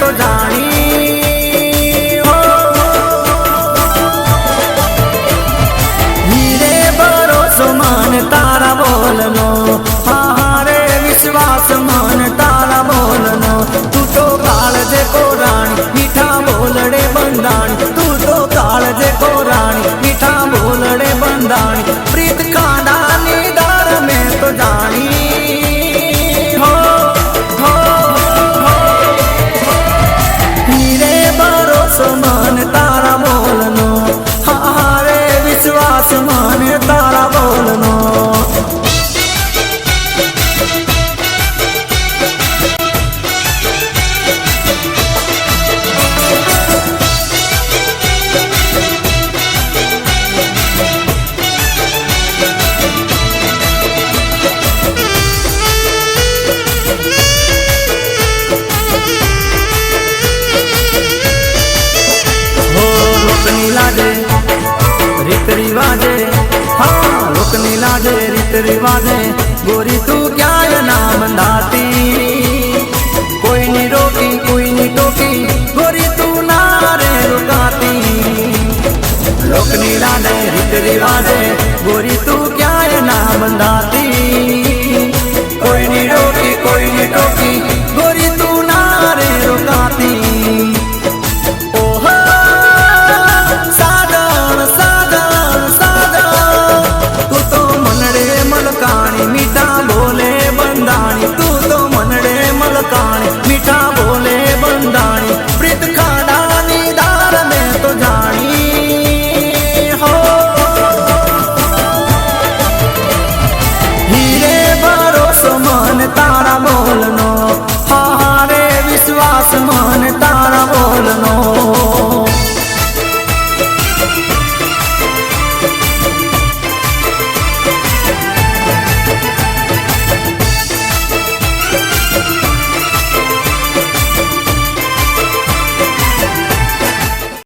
तो जानी हो। हीरे भरोसो मान तारा बोलनो, हाँ रे विश्वास मान तारा बोलनो। तू तो काळजे को राणी मीठा बोलड़े बंदाणी, तू तो काळजे को राणी मीठा बोलड़े बंदाणी। प्रीत कांडा निदार में तो जानी हो, हो, हो। हीरे भरोसो मान तारा बोलनो, हाँ रे विश्वास मान तारा बोलनो। लोकनी लाजे रीत रिवाजे, हाँ लोकनी लाजे रीत रिवाजे। गोरी तू क्या नाम दाती